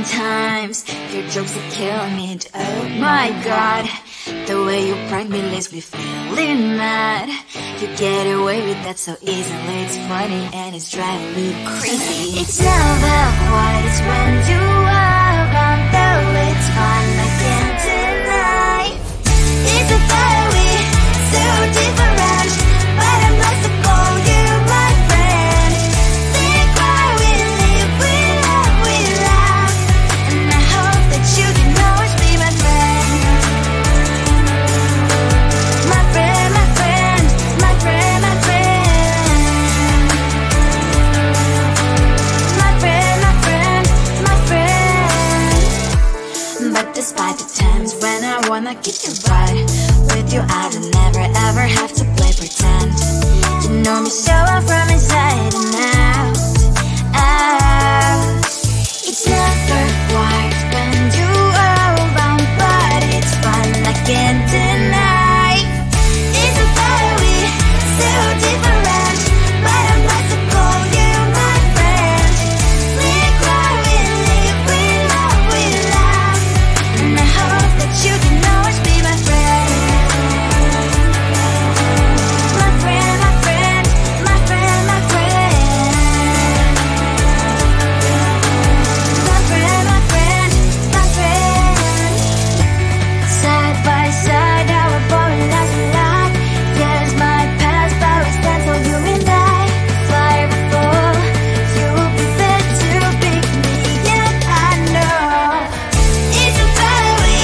sometimes your jokes are killing me. Oh my god, the way you prank me leaves me feeling mad. You get away with that so easily. It's funny and it's driving me crazy. It's never quiet, it's when you are around. Though it's fun, I can't deny. It's a very so different, but I'm lost to call you my friend. Think why we live, we love, we laugh, and I hope that you can always be my friend. My friend, my friend, my friend, my friend. My friend, my friend, my friend. But despite the times when I wanna get you right, with you I don't never ever have to play pretend. You know me so well from inside and out, out. It's never quiet when you are around, but it's fun, I can't deny. It's a very so different, but I'm not to call you my friend. We cry, we live, we love, we laugh, and I hope that you can always be my friend. My friend, my friend, my friend, my friend. My friend, my friend, my friend. Side by side, our body lasts a lot. Yes, my past, but we stand so you and I. Fly before you prefer to pick me, yet I know it's a very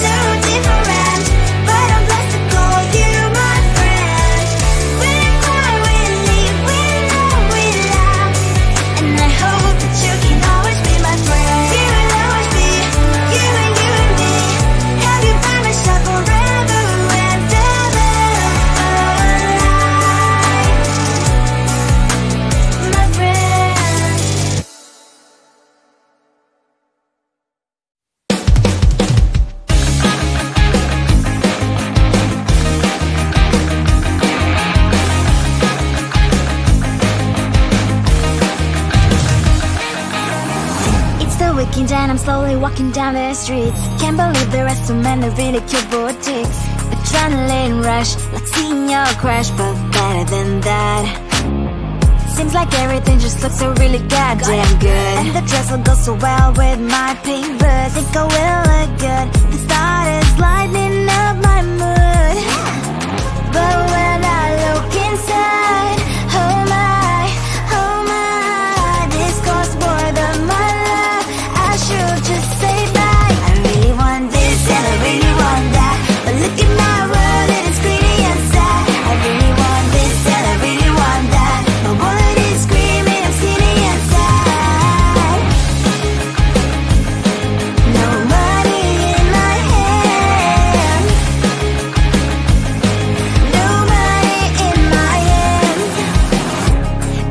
so different, but I'm blessed to call you my friend. We cry, we live, we love, we laugh, and I hope that you can always be my friend. You will always be you and me. Have you by my side forever and ever. My friend. It's the weekend and I'm slowly walking down the streets. Can't believe there are so many really cute boutiques. Adrenaline rush, like seeing your crush, but better than that. Seems like everything just looks so really goddamn good, and the dress will go so well with my pink boots. Think I will look good. The start is lighting up my mood. But when I look inside, oh my, this costs more than my love. I should just say bye. I really want this and I really want that, but look at my world, it is pretty inside. I really want this and I really want that, my wallet is screaming, I'm skinny inside. No money in my hand, no money in my hand.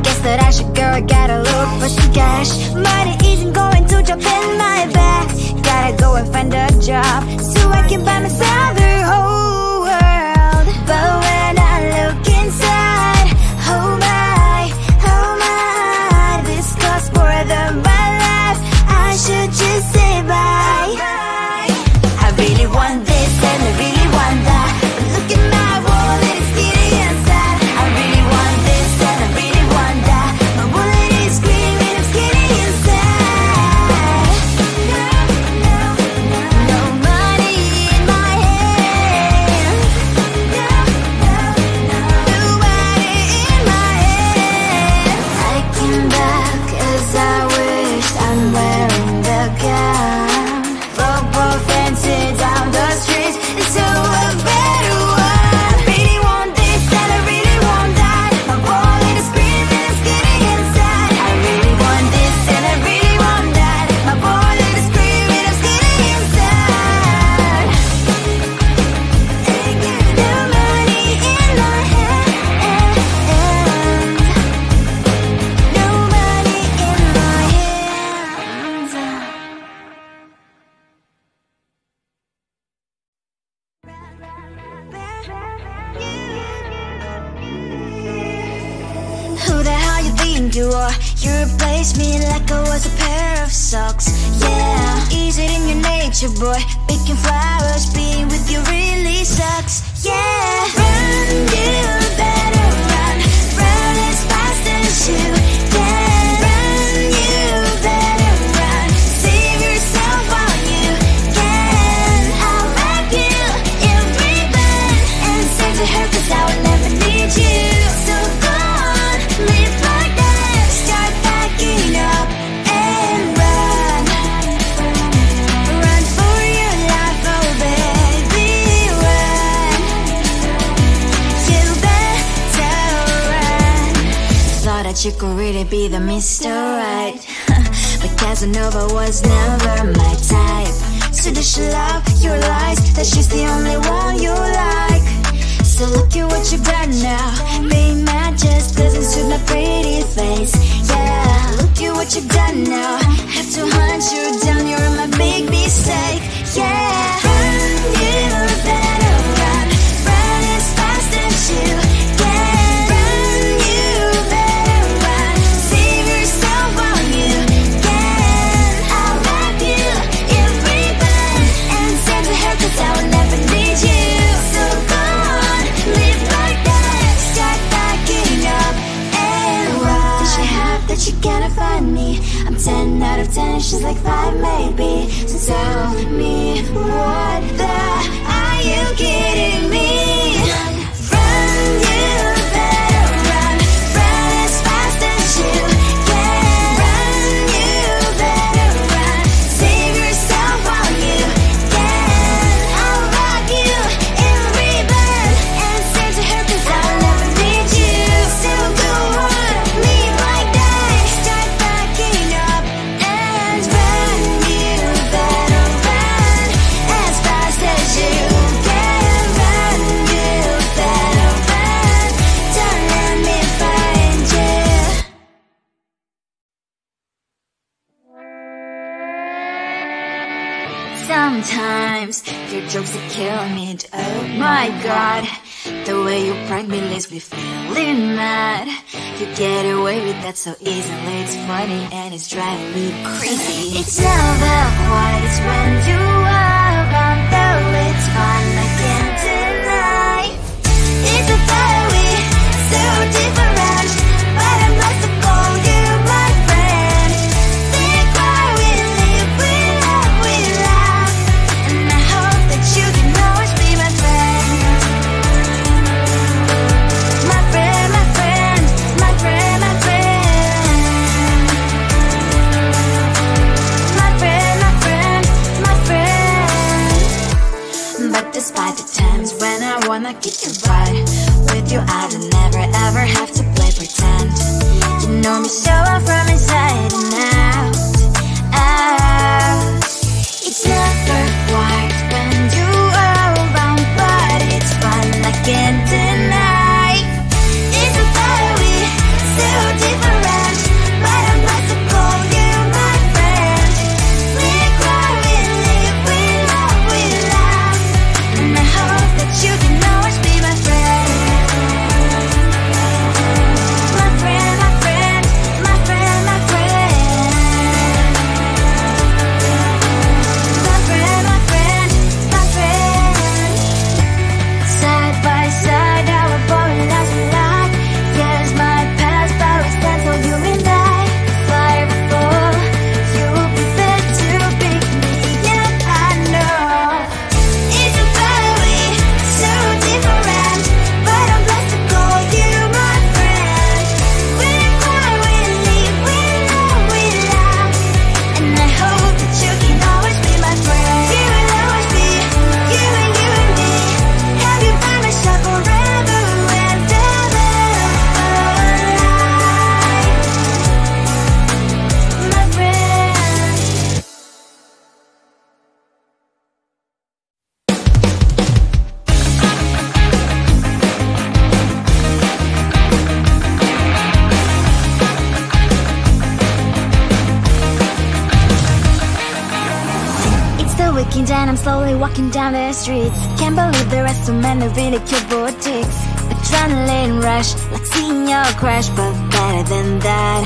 Guess that I should go, I gotta look for some cash. Money isn't going to jump in my back. Gotta go and find a job so I can buy myself the whole world. But when I look inside, oh my, this costs more than my life. I should just say bye. I really want this and I really want that, but look at my wallet, it's skinny inside. I really want this and I really want that, my wallet is screaming, I'm skinny inside. No money in my hand, no money in my hand. I came back as I wished, I'm wearing the gown. Football fancy down the streets, so a better one. I really want this and I really want that, my wallet is screaming, I'm skinny inside. I really want this and I really want that, my wallet is screaming, I'm skinny inside. No money in my hand, no money in my hands. Who the hell you think you are? You replaced me like I was a pair of love sucks. Yeah, is it in your nature, boy? Picking flowers, being with you really sucks. Yeah, run, you better run. Run as fast as you can. Run, you better run. Save yourself while you can. I'll wrap you in ribbon and send to her, 'cause I will never need you. So go on, live like that. Start packing up and run. Run for your life, oh baby, run. You better run. Thought that you could really be the Mr. Right, but Casanova was never my type. So does she love your lies, that she's the only one you like? So look at what you've done now. Being mad just doesn't suit my pretty face. Yeah, look at what you've done now. Have to hunt you down, you're my big mistake. Yeah, run, you better run. Run as fast as you can. Run, you better run. Save yourself while you can. I'll wrap you in ribbon and send to her, 'cause I will never need you. So go on, live like that. Start packing up and run. Does she have that you cannot find me? I'm 10 out of 10, she's like 5 maybe. So tell me, what the, are you kidding me? Run, you better run. Run as fast as you can. Run, you better run. Save yourself while you can. I'll wrap you in ribbon and send to her, 'cause I'll never need you. So go on, live like that. Start packing up and run. You better run as fast as you can. Run, you better run. Don't let me find you. Sometimes your jokes are killing me. Oh my god, the way you prank me leaves me feeling mad. You get away with that so easily. It's funny and it's driving me crazy. It's never quiet, it's when you are around, though it's fun, I can't deny. It's a very so different, but I'm blessed to call you my friend. Think why we live, we love, we laugh, and I hope that you can always be my friend. My friend, my friend, my friend, my friend. My friend, my friend, my friend. But despite the times when I wanna get you right, with you I don't never ever have to play pretend. You know me so well from inside and out, out. It's never quiet when you are around, but it's fun, I can't deny. It's a very so different, but I'm glad to call you my friend. We cry, we live, we love, we laugh, and I hope that you can always be my friend. My friend, my friend, my friend, my friend. My friend, my friend, my friend. Side by side, our body last a lot. Yes, my past, but we stand so you and I. Fly before you will be there to pick me up, I know. It's a very so different, but I'm blessed to call you my friend. We cry, we live, we love, we laugh, and I hope that you can always be my friend. You will always be you and me. Have you by my side forever and ever, alive, my friend. It's the weekend and I'm slowly walking down the streets. Can't believe there are so many really cute boutiques. Adrenaline rush, like seeing your crush, but better than that.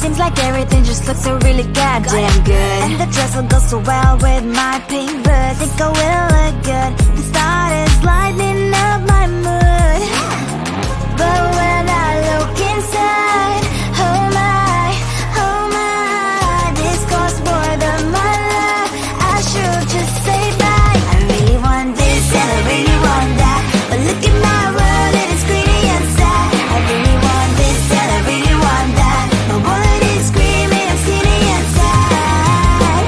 Seems like everything just looks so really goddamn good. And the dress will go so well with my pink boots. Think I will look good. The start is lighting up my mood. But when I look inside, oh my, this costs more than my life. I should just say bye. I really want this and I really want that, but look at my world, it is greedy inside. I really want this and I really want that, my wallet is screaming, I'm skinny inside.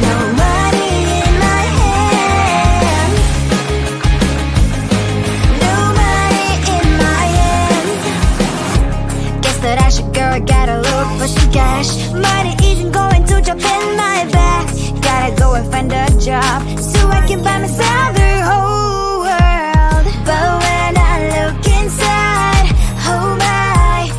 No money in my hand, no money in my hand. Guess that I should go, I gotta look for some cash. Money isn't going to jump in my back. Gotta go and find a job so I can buy myself the whole world. But when I look inside, oh my,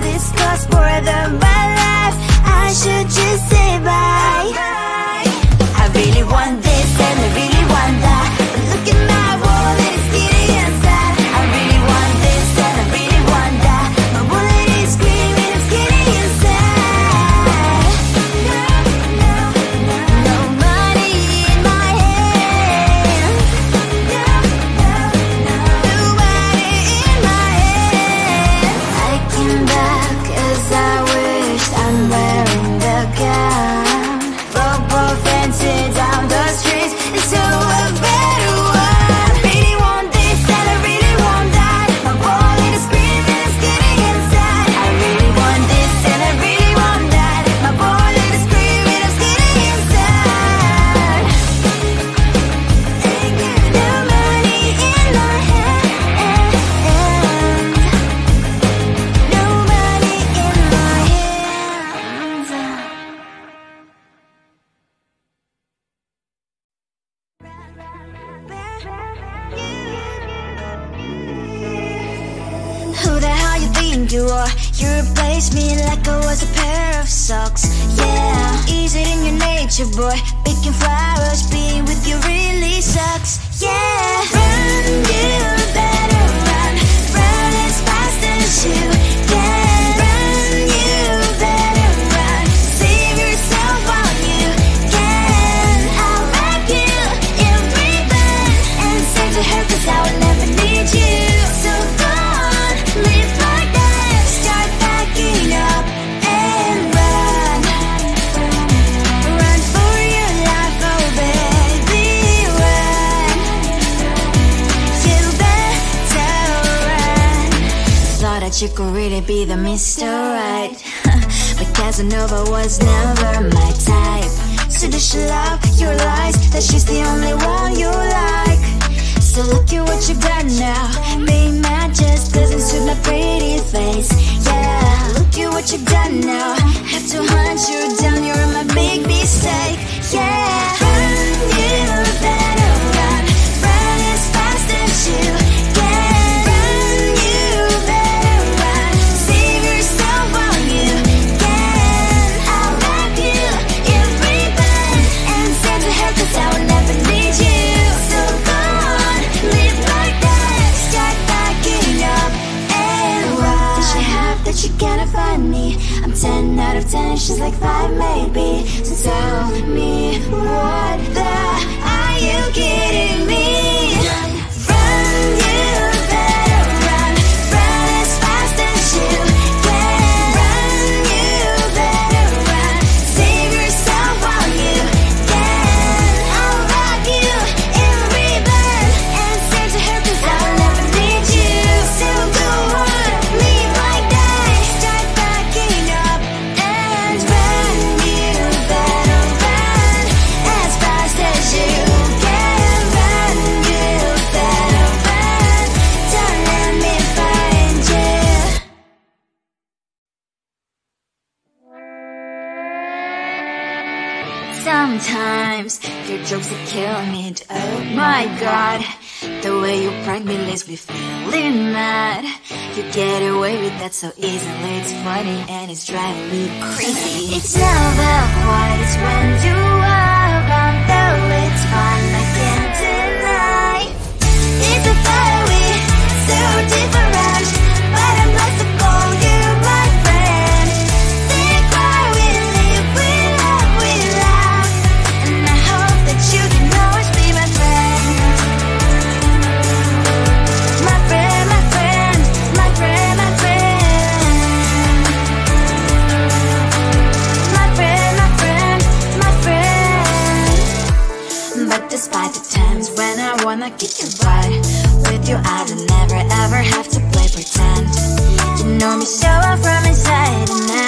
this costs more than my life. I should just say bye. I really want this and I really want that, but look at my wallet, it's getting inside. I really want this and I really want that, my wallet is screaming, it's getting inside. No money in my hand, no money in my hand. I came back 'cause I wished I'm wearing the gown. Football fencing down the streets, it's so a better one. I really want this and I really want that, my wallet is screaming, it's getting inside. I really want this and I really want that, my wallet is screaming, it's getting inside. No money in my hand, no money in my hands. Who the hell you think you are? You replaced me like I was a pair of socks. Yeah, is it in your nature, boy? Picking flowers, being with you really sucks. Yeah, run, you better run, run as fast as you can. Run, you better run, save yourself while you can. I'll wrap you in ribbon and send to her 'cause I will never need you. So go on, live like that, start packing up and run. Run for your life, oh baby, run. You better run. Thought that you could really be the Mr. Right, but Casanova was never my type. So does she love your lies, that she's the only one you like? So look at what you've done now. Being mad just doesn't suit my pretty face. Yeah, look at what you've done now. Have to hunt you down, you're my big mistake. Yeah, run, you better run, run as fast as you can. Run, you better run, save yourself while you can. I'll wrap you in ribbon and send to her 'cause I will never need you. So go on, live like that, start packing up and run. Does she have that you cannot find me? I'm 10 out of 10, she's like 5 maybe. So tell me, what the are you kidding me? Run, you better run, run as fast as you can. Run, you better run, save yourself while you can. I'll wrap you in ribbon and send to her 'cause I will never need you. So go on, live like that, start packing up and run. You better run as fast as you can. Run, you better run, don't let me find you. Sometimes your jokes that kill me. Oh my god, the way you prank me leaves me feeling mad. You get away with that so easily. It's funny and it's driving me crazy. It's never quiet, it's when you are around, though it's fun, I can't deny. It's a fire we so different, but I'm lost wanna get you right. With you I don't never ever have to play pretend. You know me so well from inside and out.